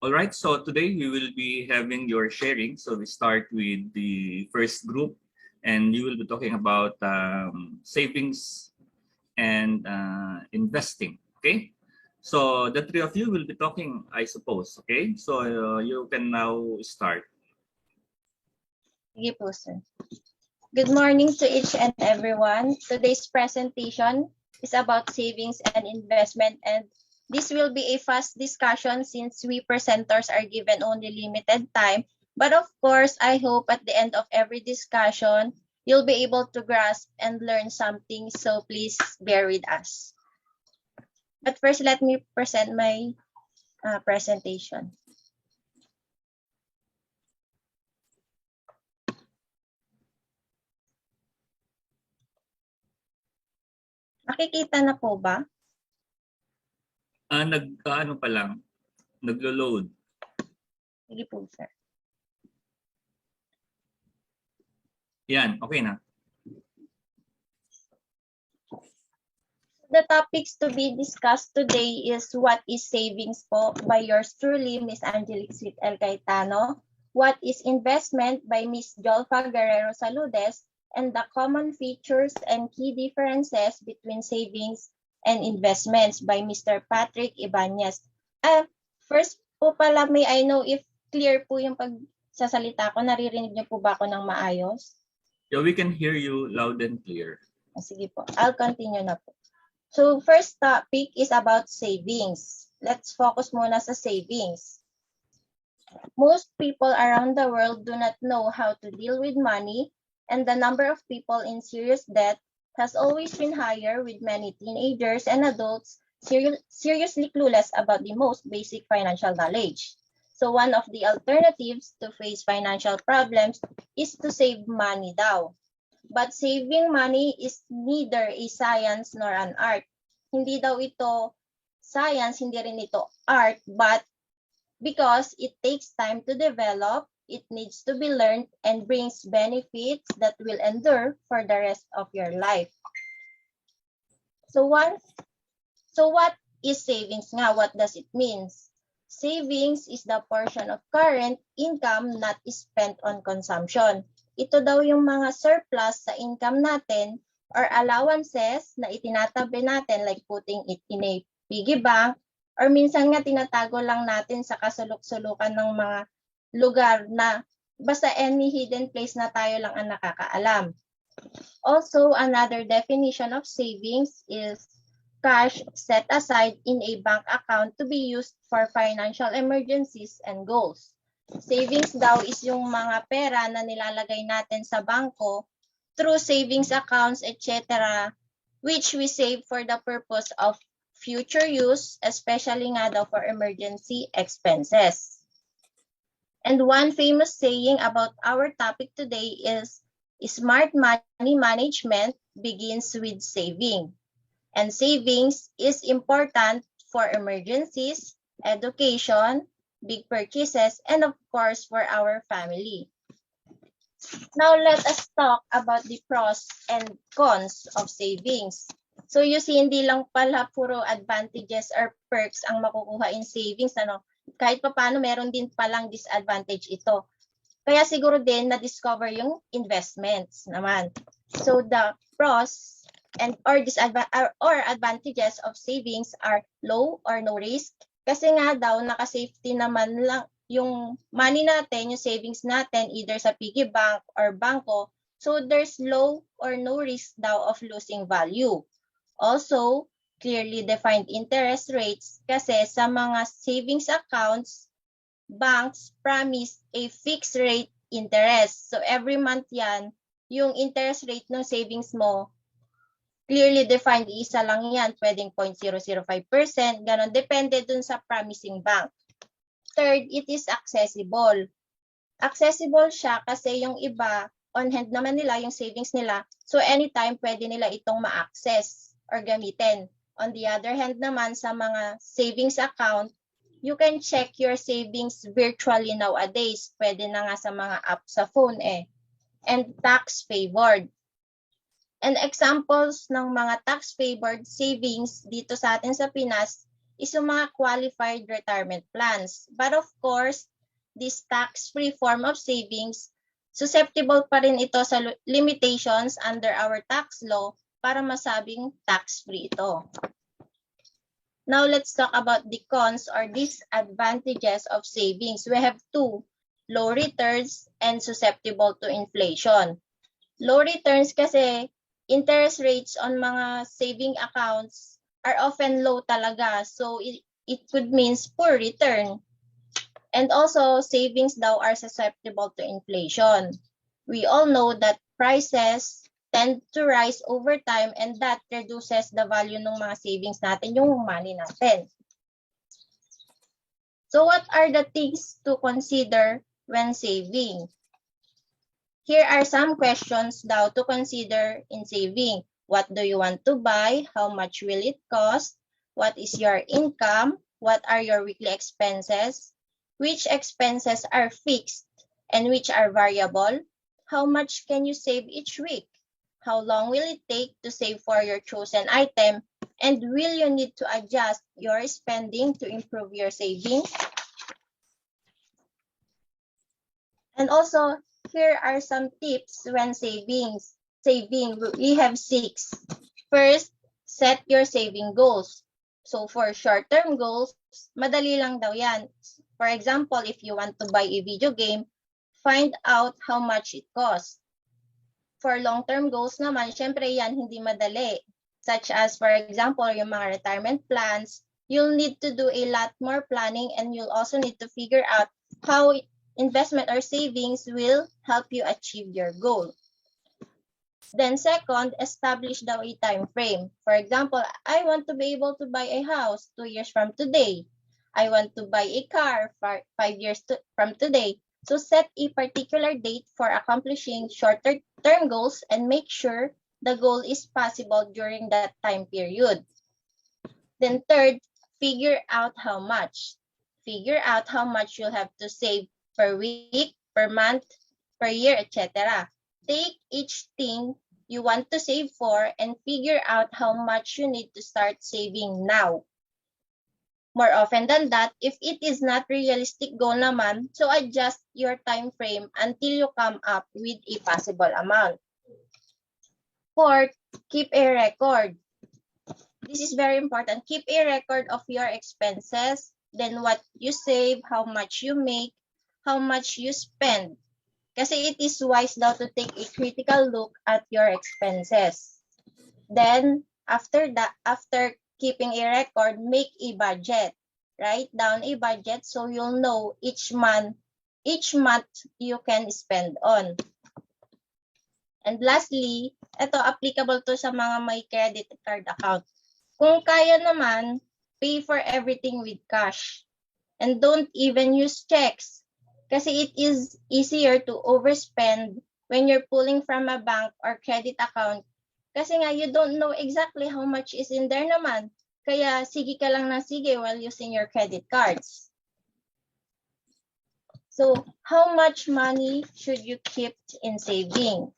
All right, so today we will be having your sharing. So we start with the first group, and you will be talking about savings and investing. Okay, so the three of you will be talking, I suppose. Okay, so you can now start. Sige po, sir. Good morning to each and everyone. Today's presentation is about savings and investment, and this will be a fast discussion since we presenters are given only limited time. But of course, I hope at the end of every discussion, you'll be able to grasp and learn something, so please bear with us. But first, let me present my presentation. Nakikita na po ba? Ano pa lang, naglo-load. Sige po, sir. Yan, okay na. The topics to be discussed today is what is savings po by yours truly, Miss Angelique Sweet El Cayetano. What is investment by Miss Jolfa Guerrero Saludes, and the common features and key differences between savings and investments by Mr. Patrick Ibanez. First po pala, may I know if clear po yung pagsasalita ko? Naririnig niyo po ba ako ng maayos? Yeah, we can hear you loud and clear. Sige po, I'll continue na po. So first topic is about savings. Let's focus muna sa savings. Most people around the world do not know how to deal with money, and the number of people in serious debt has always been higher, with many teenagers and adults seriously clueless about the most basic financial knowledge. So one of the alternatives to face financial problems is to save money daw. But saving money is neither a science nor an art. Hindi daw ito science, hindi rin ito art, but because it takes time to develop, it needs to be learned and brings benefits that will endure for the rest of your life. So what is savings nga? What does it mean? Savings is the portion of current income not spent on consumption. Ito daw yung mga surplus sa income natin or allowances na itinatabi natin, like putting it in a piggy bank, or minsan nga tinatago lang natin sa kasulok-sulukan ng mga lugar na basta any hidden place na tayo lang ang nakakaalam. Also, another definition of savings is cash set aside in a bank account to be used for financial emergencies and goals. Savings daw is yung mga pera na nilalagay natin sa bangko through savings accounts, etc., which we save for the purpose of future use, especially nga daw for emergency expenses. And one famous saying about our topic today is, smart money management begins with saving. And savings is important for emergencies, education, big purchases, and of course for our family. Now let us talk about the pros and cons of savings. So you see, hindi lang pala puro advantages or perks ang makukuha in savings, ano? Kahit pa paano, meron din palang disadvantage ito. Kaya siguro din na-discover yung investments naman. So the pros and or advantages of savings are low or no risk. Kasi nga daw, naka-safety naman lang yung money natin, yung savings natin, either sa piggy bank or bangko. So there's low or no risk daw of losing value. Also, clearly defined interest rates, kasi sa mga savings accounts, banks promise a fixed rate interest. So every month yan, yung interest rate ng savings mo, clearly defined, isa lang yan, pwedeng 0.005%, ganon, depende dun sa promising bank. Third, it is accessible. Accessible siya kasi yung iba, on hand naman nila yung savings nila, so anytime pwede nila itong ma-access or gamitin. On the other hand naman, sa mga savings account, you can check your savings virtually nowadays. Pwede na nga sa mga app sa phone eh. And tax favored. And examples ng mga tax favored savings dito sa atin sa Pinas is yung mga qualified retirement plans. But of course, this tax-free form of savings, susceptible pa rin ito sa limitations under our tax law para masabing tax-free ito. Now, let's talk about the cons or disadvantages of savings. We have two, low returns and susceptible to inflation. Low returns kasi interest rates on mga saving accounts are often low talaga. So, it could means poor return. And also, savings daw are susceptible to inflation. We all know that prices tend to rise over time and that reduces the value ng mga savings natin, yung money natin. So what are the things to consider when saving? Here are some questions daw to consider in saving. What do you want to buy? How much will it cost? What is your income? What are your weekly expenses? Which expenses are fixed and which are variable? How much can you save each week? How long will it take to save for your chosen item? And will you need to adjust your spending to improve your savings? And also, here are some tips when saving. We have 6. First, set your saving goals. So for short-term goals, madali lang daw yan. For example, if you want to buy a video game, find out how much it costs. For long-term goals naman, syempre yan hindi madali. Such as, for example, yung mga retirement plans, you'll need to do a lot more planning and you'll also need to figure out how investment or savings will help you achieve your goal. Then second, establish daw a time frame. For example, I want to be able to buy a house 2 years from today. I want to buy a car 5 years from today. So set a particular date for accomplishing shorter-term goals and make sure the goal is possible during that time period. Then third, figure out how much. Figure out how much you'll have to save per week, per month, per year, etc. Take each thing you want to save for and figure out how much you need to start saving now. More often than that, if it is not realistic goal naman, so adjust your time frame until you come up with a possible amount. Fourth, keep a record. This is very important. Keep a record of your expenses, then what you save, how much you make, how much you spend. Kasi it is wise daw to take a critical look at your expenses. Then, after keeping a record, make a budget. Write down a budget so you'll know each month you can spend on. And lastly, ito applicable to sa mga may credit card account. Kung kaya naman, pay for everything with cash. And don't even use checks. Kasi it is easier to overspend when you're pulling from a bank or credit account. Kasi nga, you don't know exactly how much is in there naman. Kaya, sige ka lang na sige while using your credit cards. So, how much money should you keep in saving?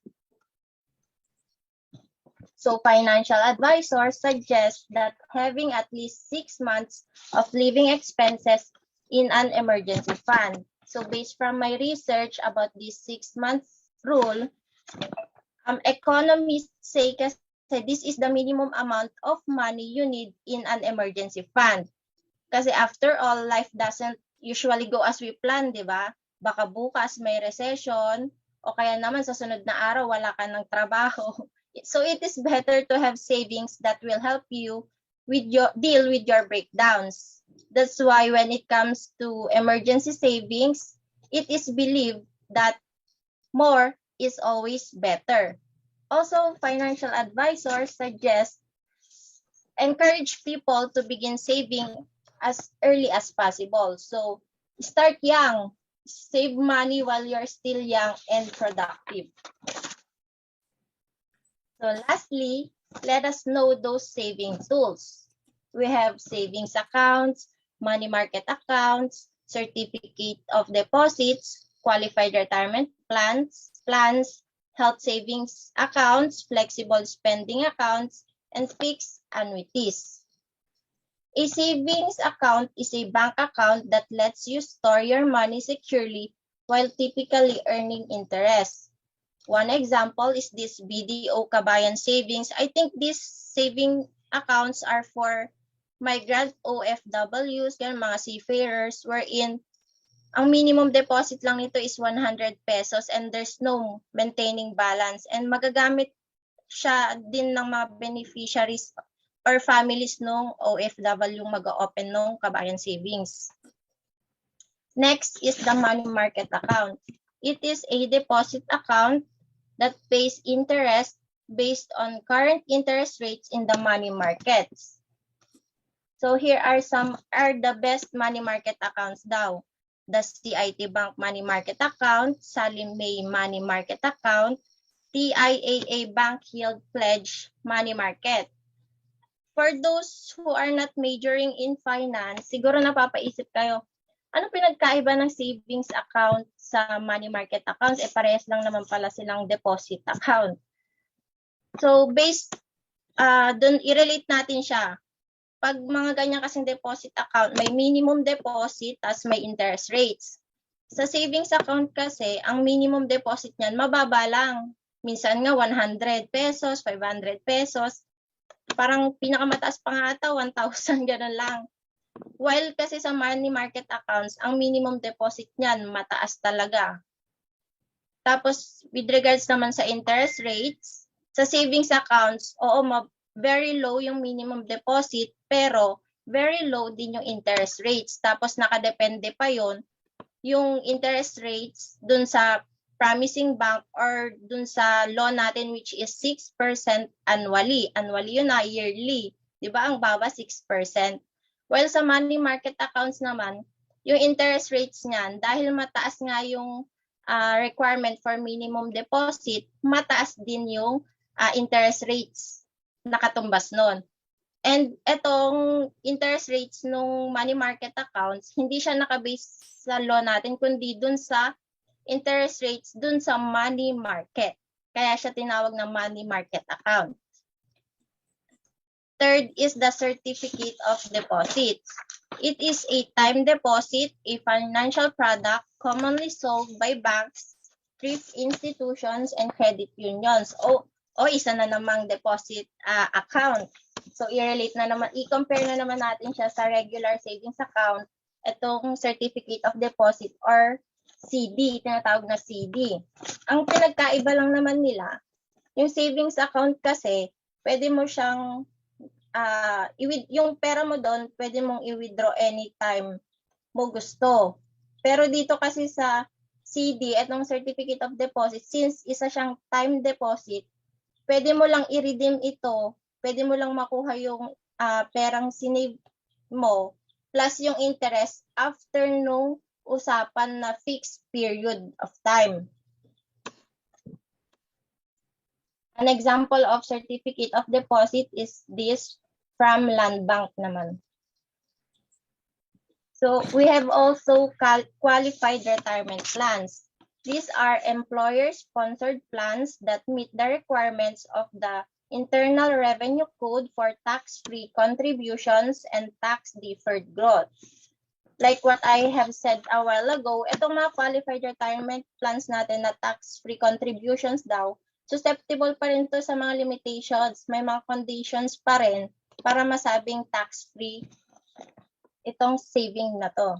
So, financial advisors suggest that having at least 6 months of living expenses in an emergency fund. So, based from my research about this 6 months rule, economists say kasi this is the minimum amount of money you need in an emergency fund. Kasi after all, life doesn't usually go as we plan, di ba? Baka bukas may recession o kaya naman sa sunod na araw wala ka ng trabaho. So it is better to have savings that will help you deal with your breakdowns. That's why when it comes to emergency savings, it is believed that more is always better. Also, financial advisors suggest encourage people to begin saving as early as possible. So, start young. Save money while you're still young and productive. So, lastly, let us know those saving tools. We have savings accounts, money market accounts, certificate of deposits, qualified retirement plans, health savings accounts, flexible spending accounts, and fixed annuities. A savings account is a bank account that lets you store your money securely while typically earning interest. One example is this BDO Kabayan Savings. I think these saving accounts are for migrant OFWs, yan, mga seafarers, wherein ang minimum deposit lang nito is 100 pesos and there's no maintaining balance. And magagamit siya din ng mga beneficiaries or families nung OFW yung mag-open nung Kabayan Savings. Next is the money market account. It is a deposit account that pays interest based on current interest rates in the money markets. So here are the best money market accounts daw. The CIT Bank Money Market Account, Sallie Mae Money Market Account, TIAA Bank Yield Pledge Money Market. For those who are not majoring in finance, siguro napapaisip kayo, ano pinagkaiba ng savings account sa money market accounts? Parehas lang naman pala silang deposit account. So based, dun i-relate natin siya. Pag mga ganyan kasing deposit account, may minimum deposit tas may interest rates. Sa savings account kasi, ang minimum deposit niyan mababa lang. Minsan nga 100 pesos, 500 pesos. Parang pinakamataas pa nga ata, 1,000, gano'n lang. While kasi sa money market accounts, ang minimum deposit niyan mataas talaga. Tapos, with regards naman sa interest rates, sa savings accounts, oo, very low yung minimum deposit, pero very low din yung interest rates. Tapos, nakadepende pa yon yung interest rates dun sa promising bank or dun sa law natin which is 6% annually. Annually yun na, yearly. Diba? Ang baba 6%. While sa money market accounts naman, yung interest rates niyan, dahil mataas nga yung requirement for minimum deposit, mataas din yung interest rates na katumbas nun. And etong interest rates nung money market accounts, hindi siya nakabase sa law natin, kundi dun sa interest rates dun sa money market. Kaya siya tinawag na money market account. Third is the certificate of deposit. It is a time deposit, a financial product commonly sold by banks, thrift institutions, and credit unions. O isa na namang deposit account. So i-relate na naman, i-compare na naman natin siya sa regular savings account, itong certificate of deposit or CD, tinatawag na CD. Ang pinagkaiba lang naman nila, yung savings account kasi, pwede mo siyang, yung pera mo doon, pwede mong i-withdraw anytime mo gusto. Pero dito kasi sa CD, itong certificate of deposit, since isa siyang time deposit, pwede mo lang i-redeem ito, pwede mo lang makuha yung perang sinave mo, plus yung interest after nung usapan na fixed period of time. An example of certificate of deposit is this from Land Bank naman. So we have also qualified retirement plans. These are employer-sponsored plans that meet the requirements of the Internal Revenue Code for tax-free contributions and tax-deferred growth. Like what I have said a while ago, itong mga qualified retirement plans natin na tax-free contributions daw, susceptible pa rin to sa mga limitations. May mga conditions pa rin para masabing tax-free itong saving na to.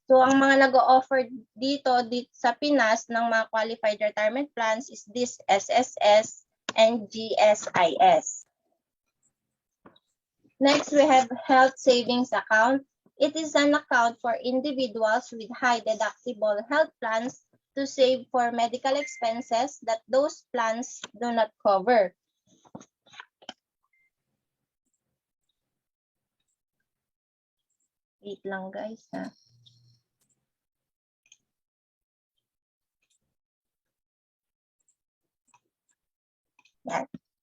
So, ang mga nag-o-offer dito sa Pinas ng mga qualified retirement plans is this SSS and GSIS. Next, we have health savings account. It is an account for individuals with high deductible health plans to save for medical expenses that those plans do not cover. Wait lang guys. Yan.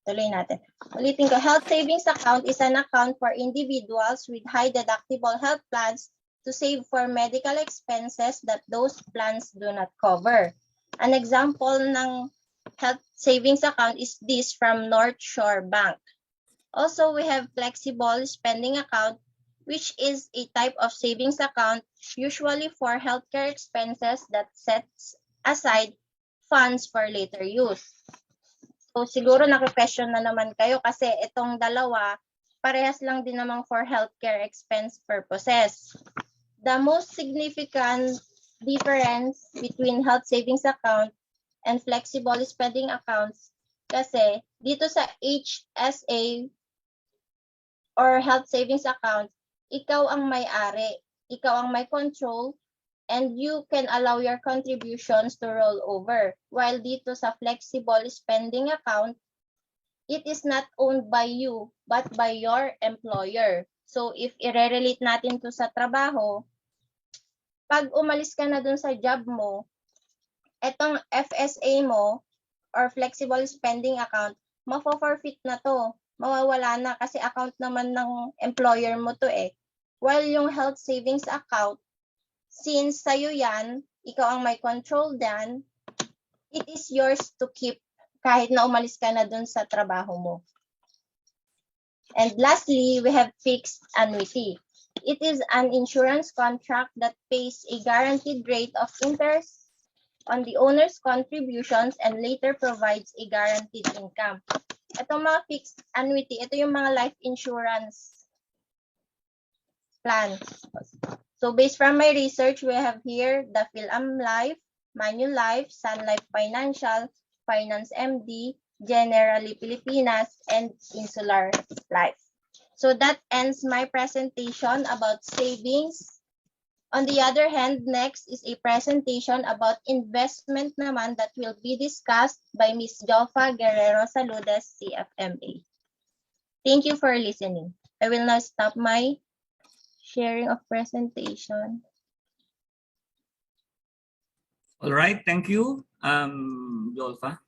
Tuloy natin. Ulitin ko, health savings account is an account for individuals with high deductible health plans to save for medical expenses that those plans do not cover. An example ng health savings account is this from North Shore Bank. Also, we have flexible spending account, which is a type of savings account usually for healthcare expenses that sets aside funds for later use. So siguro naki-question na naman kayo kasi itong dalawa, parehas lang din namang for healthcare expense purposes. The most significant difference between health savings account and flexible spending accounts kasi dito sa HSA or health savings account, ikaw ang may-ari, ikaw ang may control, and you can allow your contributions to roll over. While dito sa flexible spending account, it is not owned by you, but by your employer. So if i-relate natin to sa trabaho, pag umalis ka na dun sa job mo, etong FSA mo or flexible spending account, mafo-forfeit na to. Mawawala na kasi account naman ng employer mo to eh. While yung health savings account, since sa'yo yan, ikaw ang may control dyan, it is yours to keep kahit na umalis ka na dun sa trabaho mo. And lastly, we have fixed annuity. It is an insurance contract that pays a guaranteed rate of interest on the owner's contributions and later provides a guaranteed income. Itong mga fixed annuity, ito yung mga life insurance plan. So based from my research, we have here the PhilAm Life, Manulife, Sun Life Financial, Finance MD, Generali Pilipinas, and Insular Life. So that ends my presentation about savings. On the other hand, next is a presentation about investment naman that will be discussed by Ms. Jolfa Guerrero Saludes, CFMA. Thank you for listening. I will now stop my sharing of presentation. All right, thank you, Jolfa.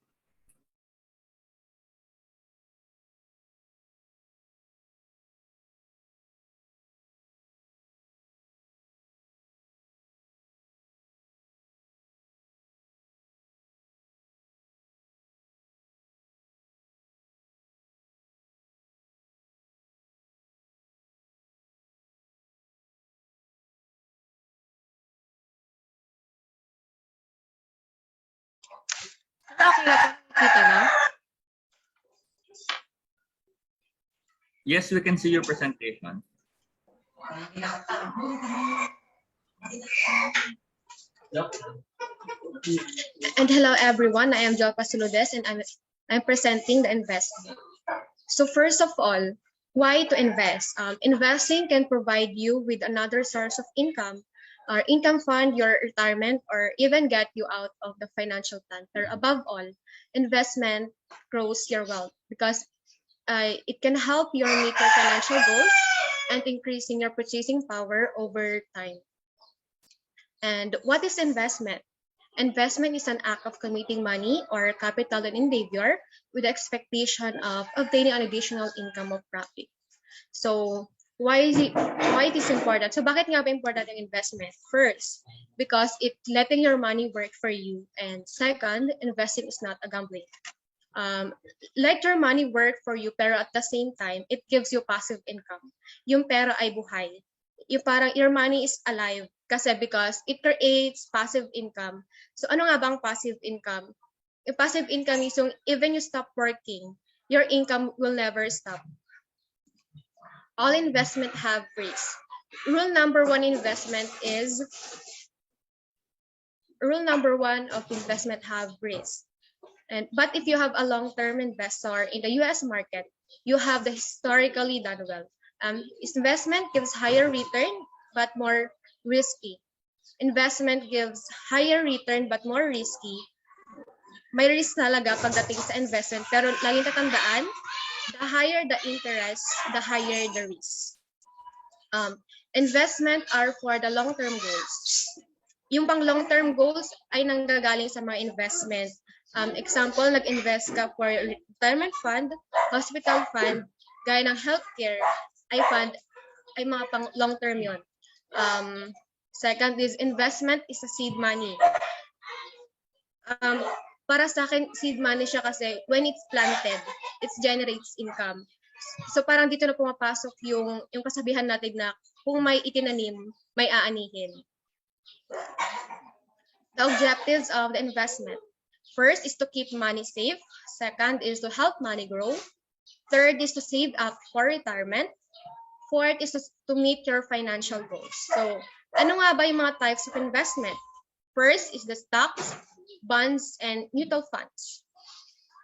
Okay na po. Kita na? Yes, we can see your presentation. And hello everyone, I am Jolpa Saludes and I'm presenting the investment. So first of all, why to invest? Investing can provide you with another source of income or income fund your retirement or even get you out of the financial clutter. Above all, investment grows your wealth because it can help you meet your financial goals and increasing your purchasing power over time. And what is investment? Investment is an act of committing money or capital in endeavor with the expectation of obtaining an additional income of profit. So why it is important? So bakit nga ba important ang investment? First, because it letting your money work for you. And second, investing is not a gambling. Let your money work for you pero at the same time, it gives you passive income. Yung pera ay buhay. Yung parang your money is alive kasi because it creates passive income. So ano nga bang passive income? Yung passive income is yung even you stop working, your income will never stop. All investment have risk. Rule number one of investment have risk. But if you have a long-term investor in the US market, you have the historically done well. Investment gives higher return but more risky. Investment gives higher return but more risky. May risk talaga pagdating sa investment pero laging tatandaan, the higher the interest, the higher the risk. Investment are for the long-term goals. Yung pang long-term goals ay nanggagaling sa mga investment. Example, nag-invest ka for retirement fund, hospital fund, gaya ng healthcare, ay mga pang long-term yun. Second is investment is a seed money. Para sa akin, seed money siya kasi when it's planted, it generates income. So parang dito na pumapasok yung kasabihan natin na kung may itinanim, may aanihin. The objectives of the investment. First is to keep money safe. Second is to help money grow. Third is to save up for retirement. Fourth is to meet your financial goals. So, ano nga ba yung mga types of investment? First is the stocks, bonds, and mutual funds.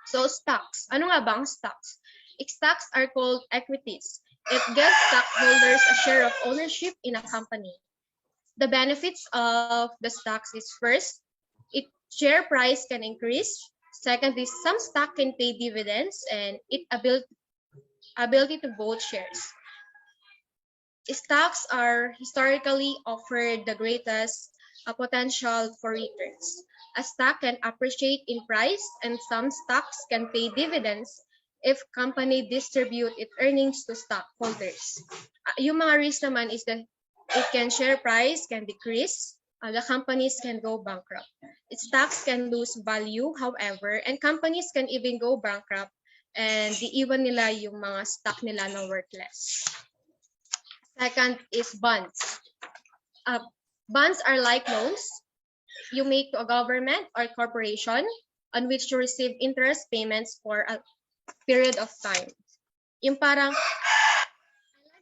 So, stocks. Ano nga ba ang stocks? Stocks are called equities. It gives stockholders a share of ownership in a company. The benefits of the stocks is first, its share price can increase. Second is some stock can pay dividends and it ability to vote shares. Stocks are historically offered the greatest potential for returns. A stock can appreciate in price and some stocks can pay dividends if company distribute its earnings to stockholders. Yung mga risk naman is that it can share price can decrease, the companies can go bankrupt. Stocks can lose value, however, and companies can even go bankrupt and iiwan nila yung mga stock nila na worthless. Second is bonds. Bonds are like loans you make to a government or corporation on which you receive interest payments for a period of time. Yung parang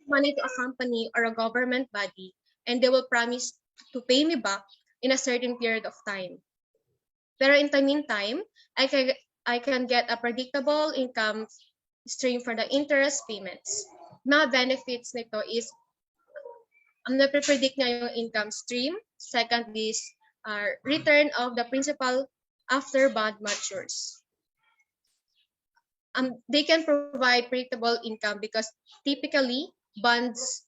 money to a company or a government body and they will promise to pay me back in a certain period of time. Pero in the meantime, I can get a predictable income stream for the interest payments. Mga benefits nito is nape-predict niya yung income stream. Second is return of the principal after bond matures. They can provide predictable income because typically bonds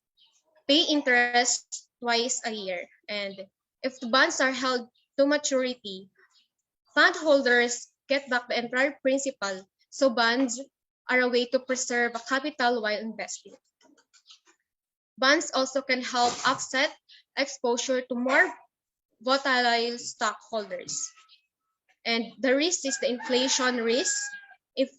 pay interest twice a year. And if the bonds are held to maturity, fund holders get back the entire principal. So bonds are a way to preserve a capital while investing. Bonds also can help offset exposure to more volatile stockholders. And the risk is the inflation risk. If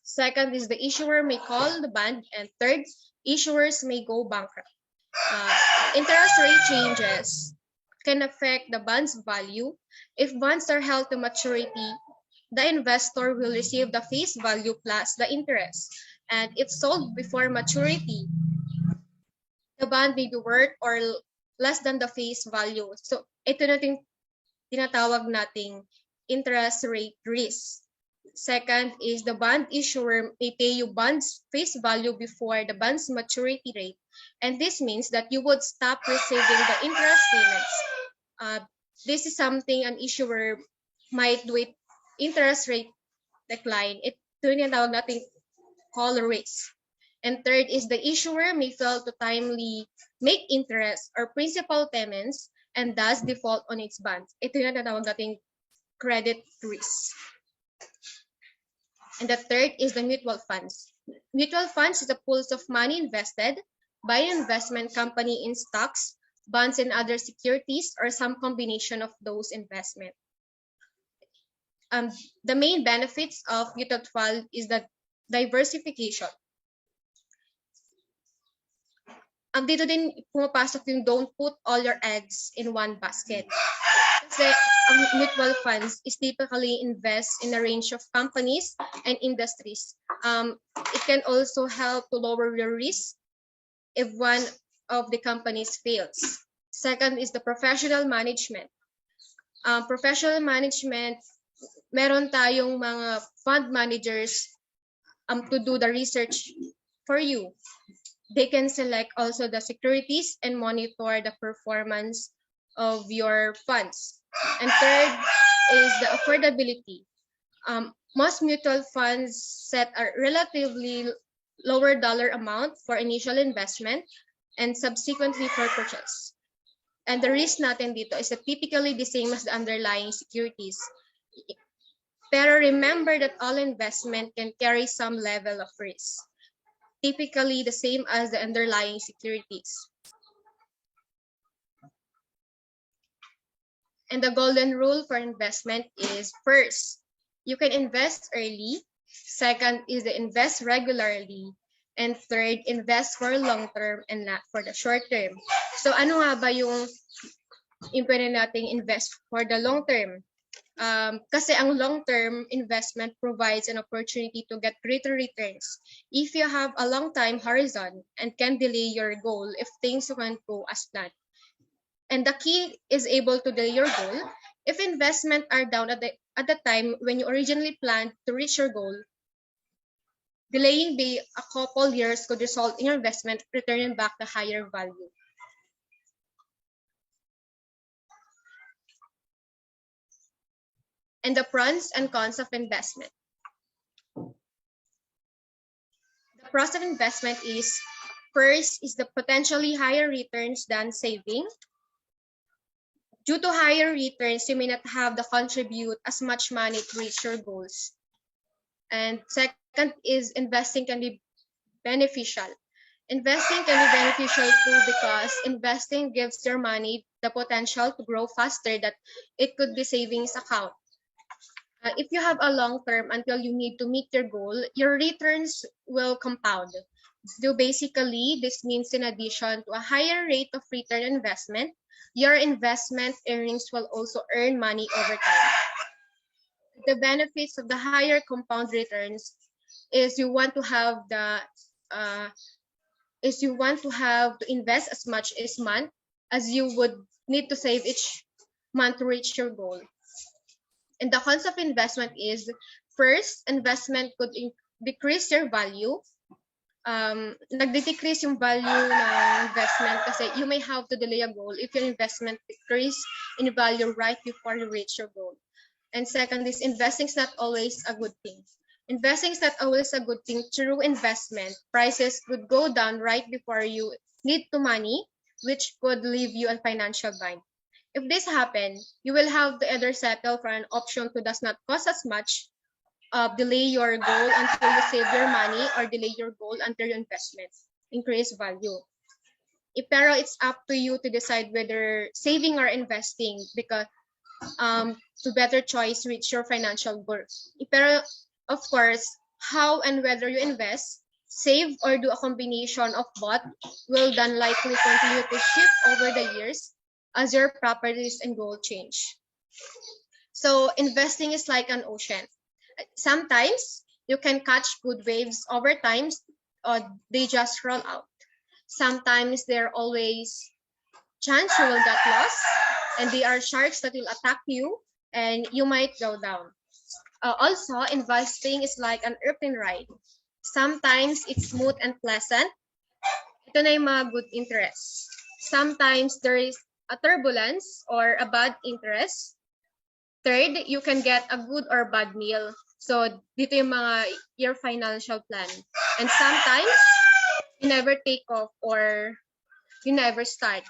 second is the issuer may call the bond, and third, issuers may go bankrupt. Interest rate changes can affect the bond's value. If bonds are held to maturity, the investor will receive the face value plus the interest. And if sold before maturity, the bond may be worth or less than the face value. So ito natin tinatawag nating interest rate risk. Second is the bond issuer may pay you bonds face value before the bond's maturity rate. And this means that you would stop receiving the interest payments. This is something an issuer might do with interest rate decline. Ito tinatawag nating call risk. And third is the issuer may fail to timely make interest or principal payments and thus default on its bonds. Ito yung tinatawag nating credit risk. And the third is the mutual funds. Mutual funds is a pool of money invested by an investment company in stocks, bonds, and other securities, or some combination of those investments. The main benefits of mutual fund is the diversification. Dito din pumapasok yung don't put all your eggs in one basket. Kasi ang mutual funds is typically invest in a range of companies and industries. It can also help to lower your risk if one of the companies fails. Second is the professional management. Professional management, meron tayong mga fund managers to do the research for you. They can select also the securities and monitor the performance of your funds. And third is the affordability. Most mutual funds set a relatively lower dollar amount for initial investment and subsequently for purchase. And the risk natin dito is typically the same as the underlying securities. Pero remember that all investment can carry some level of risk, typically the same as the underlying securities. And the golden rule for investment is first, you can invest early Second is the invest regularly. And third, invest for long term and not for the short term. So ano nga ba yung pwede nating invest for the long term? Kasi ang long-term investment provides an opportunity to get greater returns if you have a long time horizon and can delay your goal if things won't go as planned. And the key is able to delay your goal if investment are down at the time when you originally planned to reach your goal. Delaying by a couple years could result in your investment returning back the higher value. And the pros and cons of investment. The pros of investment is, first is the potentially higher returns than saving. Due to higher returns, you may not have to contribute as much money to reach your goals. And second is investing can be beneficial. Investing can be beneficial too because investing gives your money the potential to grow faster than it could be savings account. If you have a long term until you need to meet your goal, your returns will compound. So basically, this means in addition to a higher rate of return investment, your investment earnings will also earn money over time. The benefits of the higher compound returns is you want to have to invest as much as month as you would need to save each month to reach your goal. And the cons of investment is, first, investment could decrease your value. Nagde-decrease yung value ng investment kasi you may have to delay a goal if your investment decrease in value right before you reach your goal. And second is, investing is not always a good thing. Investing is not always a good thing. Through investment, prices could go down right before you need to money, which could leave you in financial bind. If this happens, you will have to either settle for an option that does not cost as much, delay your goal until you save your money, or delay your goal until your investments increase value. Pero it's up to you to decide whether saving or investing because to better choice reach your financial goals. Pero of course, how and whether you invest, save, or do a combination of both will then likely continue to shift over the years as your properties and goal change. So investing is like an ocean. Sometimes you can catch good waves over time, or they just roll out. Sometimes there are always chance you will get lost, and there are sharks that will attack you, and you might go down. Also, investing is like an airplane ride. Sometimes it's smooth and pleasant. Ito na yung mga good interest. Sometimes there is a turbulence or a bad interest. Third, you can get a good or bad meal. So, dito yung your financial plan. And sometimes, you never take off or you never start.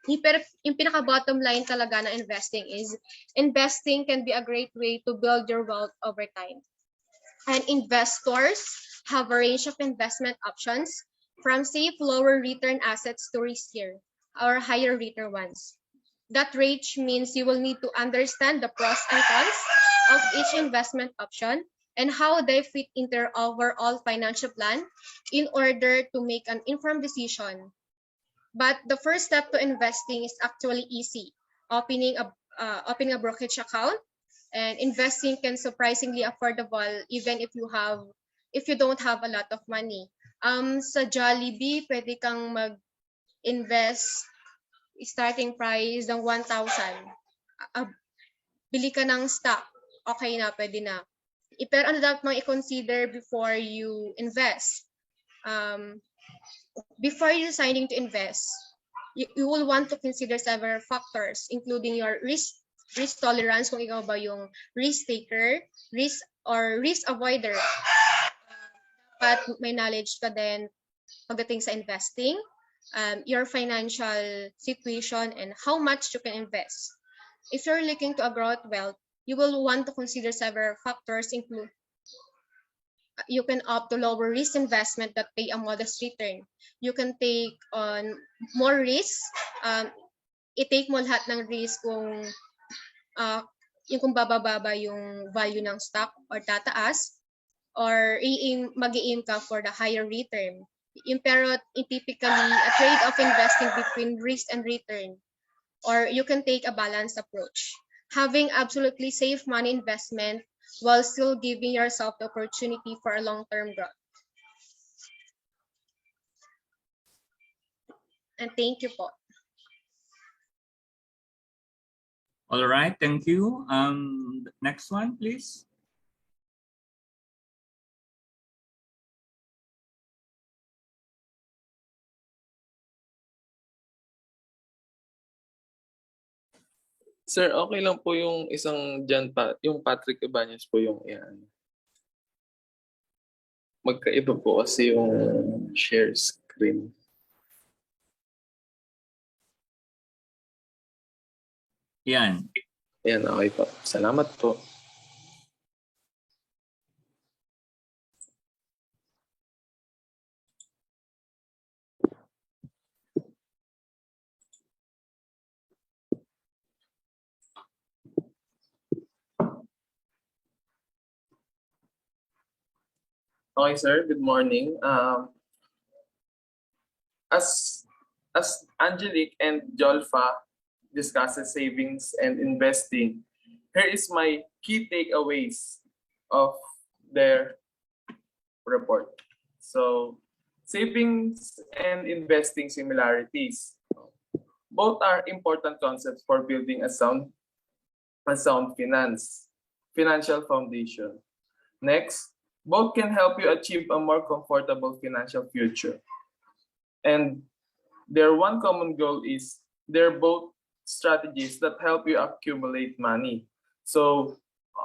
Pero yung pinaka-bottom line talaga na investing is, investing can be a great way to build your wealth over time. And investors have a range of investment options, from safe, lower return assets to riskier or higher return ones. That range means you will need to understand the pros and cons of each investment option and how they fit into your overall financial plan in order to make an informed decision. But the first step to investing is actually easy. Opening a brokerage account, and investing can surprisingly affordable even if you don't have a lot of money. Sa Jollibee, pwede kang mag-invest starting price ng 1,000. Bili ka ng stock, okay na, pwede na. Pero ano dapat mong i-consider before you invest? Before you deciding to invest, you will want to consider several factors, including your risk tolerance, kung ikaw ba yung risk taker, risk avoider. But may knowledge ka din pagdating sa investing, your financial situation, and how much you can invest. If you're looking to grow wealth, you will want to consider several factors, include you can opt to lower risk investment that pay a modest return. You can take on more risk. I-take mo lahat ng risk kung yung kung bababa yung value ng stock or tataas. or mag-i-aim ka for the higher return. Pero typically, a trade of investing between risk and return, or you can take a balanced approach. Having absolutely safe money investment while still giving yourself the opportunity for a long-term growth. And thank you po. All right, thank you. Next one, please. Sir, okay lang po yung isang yung Patrick Ibanez po yung yan. Magkaiba po kasi yung share screen. Yan. Yan, okay po. Salamat po. Okay, sir. Good morning. As Angelique and Jolfa discusses savings and investing, here is my key takeaways of their report. So, savings and investing similarities. Both are important concepts for building a sound financial foundation. Next, both can help you achieve a more comfortable financial future. And their one common goal is they're both strategies that help you accumulate money. So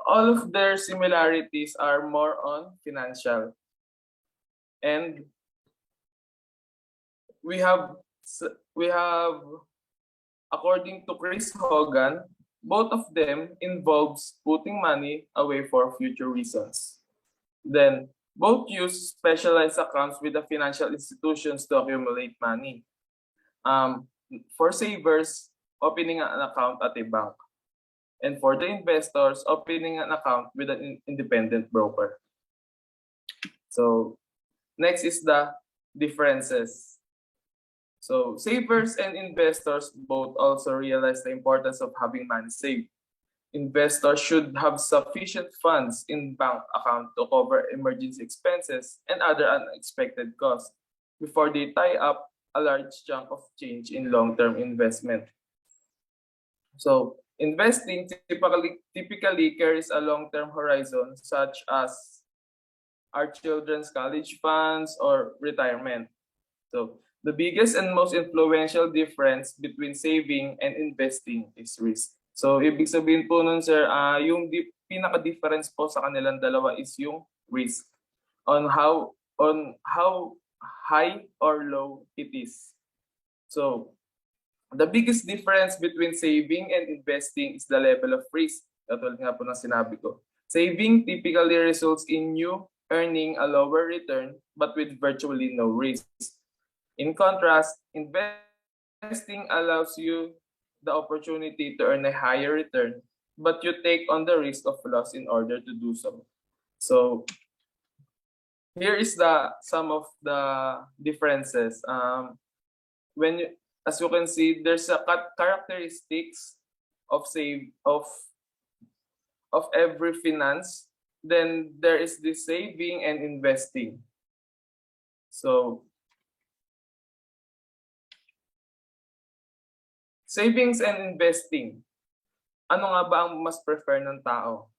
all of their similarities are more on financial. And we have, according to Chris Hogan, both of them involves putting money away for future reasons. Then, both use specialized accounts with the financial institutions to accumulate money. For savers, opening an account at a bank. And for the investors, opening an account with an independent broker. So, next is the differences. So, savers and investors both also realize the importance of having money saved. Investors should have sufficient funds in bank account to cover emergency expenses and other unexpected costs before they tie up a large chunk of change in long-term investment. So, investing typically carries a long-term horizon, such as our children's college funds or retirement. So, the biggest and most influential difference between saving and investing is risk. So, ibig sabihin po nun, sir, yung pinaka-difference po sa kanilang dalawa is yung risk on how high or low it is. So, the biggest difference between saving and investing is the level of risk. Katulad nga po ng sinabi ko. Saving typically results in you earning a lower return but with virtually no risk. In contrast, investing allows you the opportunity to earn a higher return, but you take on the risk of loss in order to do so. So here is some of the differences. As you can see, there's a characteristics of every finance. Then there is the saving and investing. So savings and investing. Ano nga ba ang mas prefer ng tao?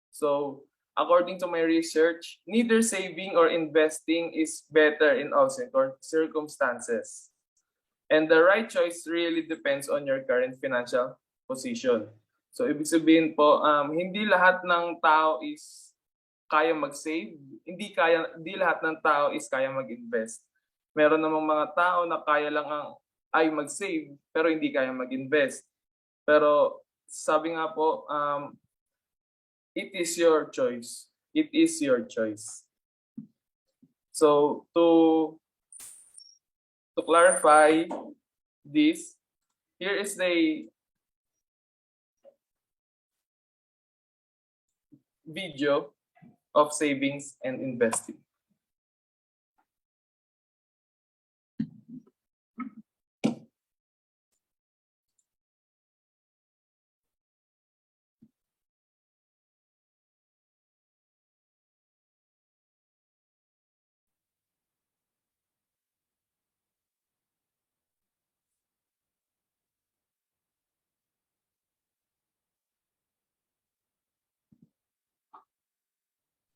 So, according to my research, neither saving or investing is better in all circumstances. And the right choice really depends on your current financial position. So, ibig sabihin po, hindi lahat ng tao is kaya mag-save, hindi lahat ng tao is kaya mag-invest. Meron namang mga tao na kaya lang ay mag-save pero hindi kaya mag-invest. Pero sabi nga po, it is your choice. It is your choice. So to clarify this, here is the video of savings and investing.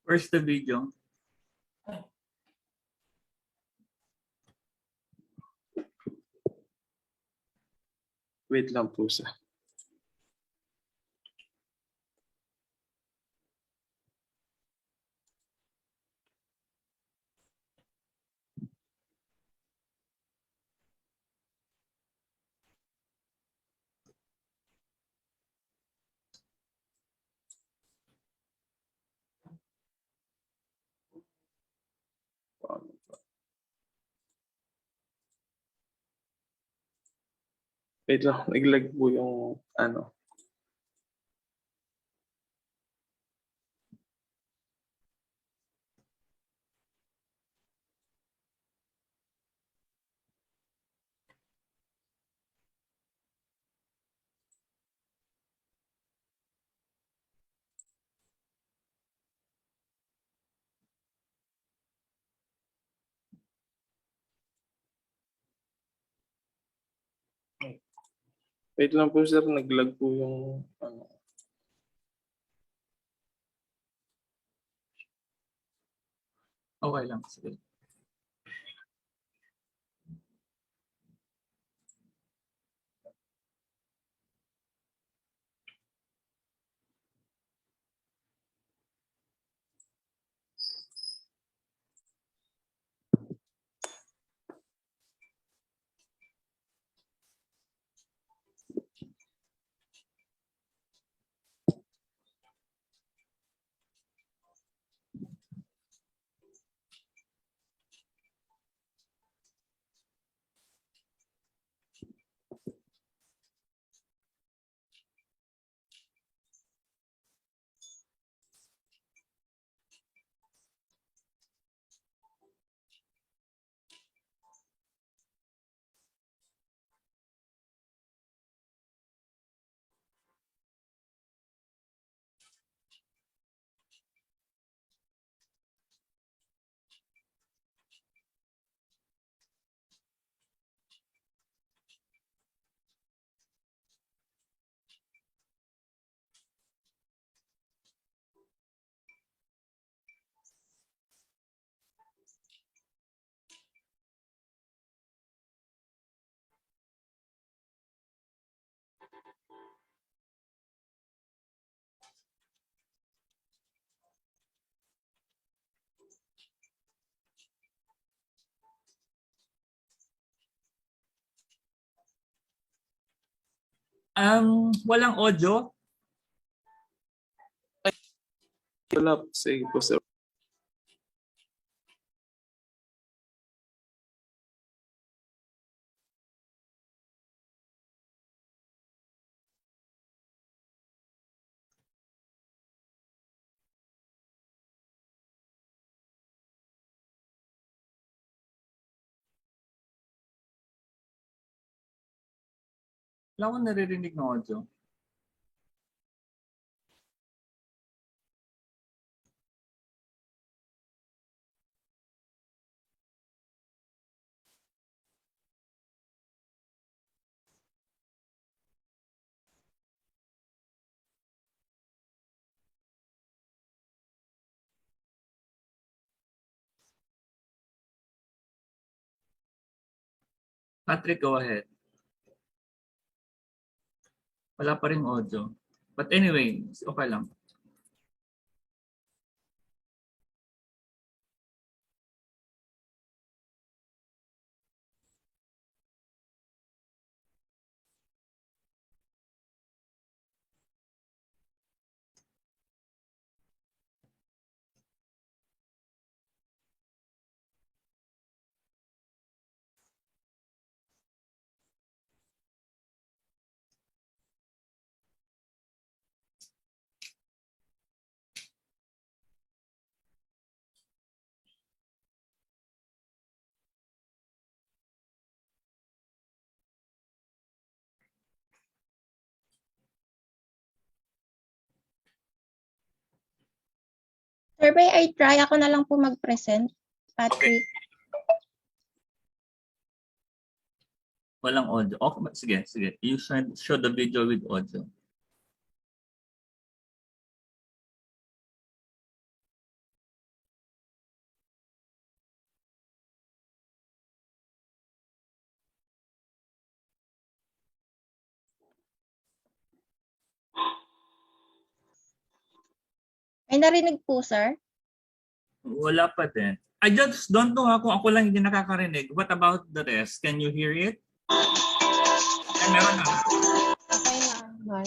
Where's the video? Wait lang po sir. Wait lang, naglag po yung ano. Wait lang po sir, naglag po yung ano. Okay lang. Sige. Walang audio. Wala po, sige po sir. Wala akong naririnig na audio. Patrick, go ahead. Wala pa rin audio. But anyway, okay lang. Sir, may I try ako na lang po mag-present, Patrick. Walang audio. Okay, sige, sige. You should show the video with audio. May narinig po, sir? Wala pa din. I just don't know kung ako lang hindi nakakarinig. What about the rest? Can you hear it? Ay, meron na. Okay na.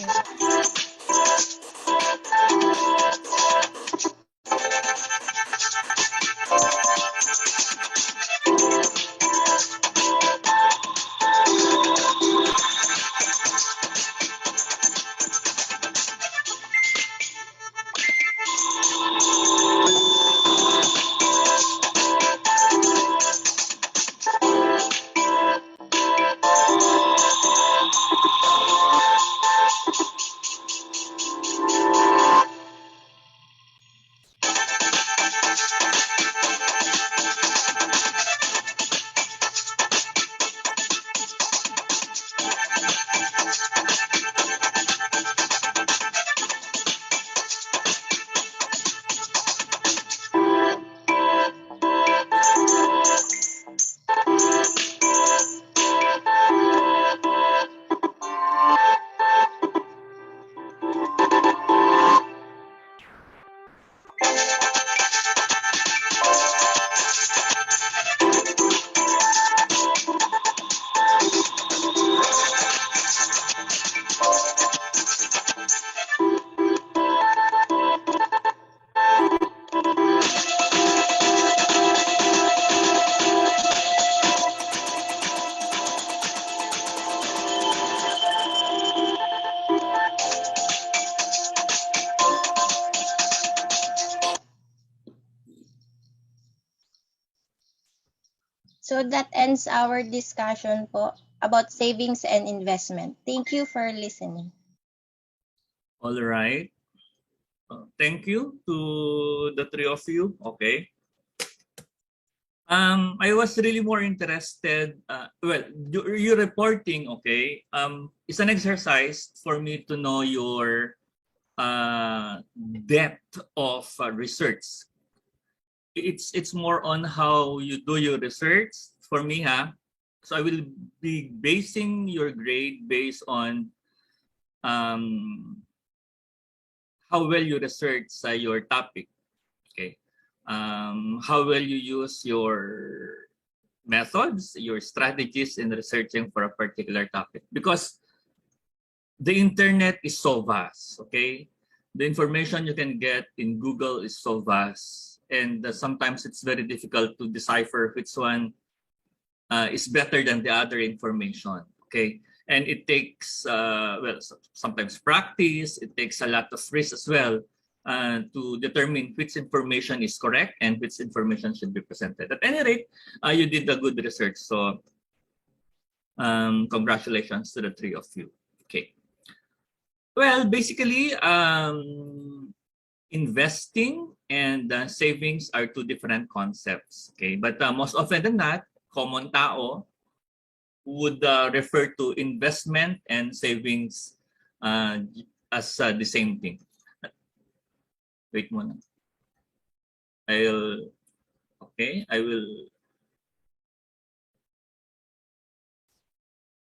So that ends our discussion po about savings and investment. Thank you for listening. All right. Thank you to the three of you. Okay. I was really more interested. Well, your reporting, okay, is an exercise for me to know your depth of research. It's more on how you do your research for me, huh? So I will be basing your grade based on how well you research your topic. Okay. How well you use your methods, your strategies in researching for a particular topic. Because the internet is so vast, okay? The information you can get in Google is so vast. And sometimes it's very difficult to decipher which one is better than the other information, okay? And it takes, well, sometimes practice, it takes a lot of risk as well to determine which information is correct and which information should be presented. At any rate, you did a good research. So congratulations to the three of you. Okay. Well, basically, investing and savings are two different concepts. Okay, but most often than not, common tao would refer to investment and savings as the same thing. Wait muna. I will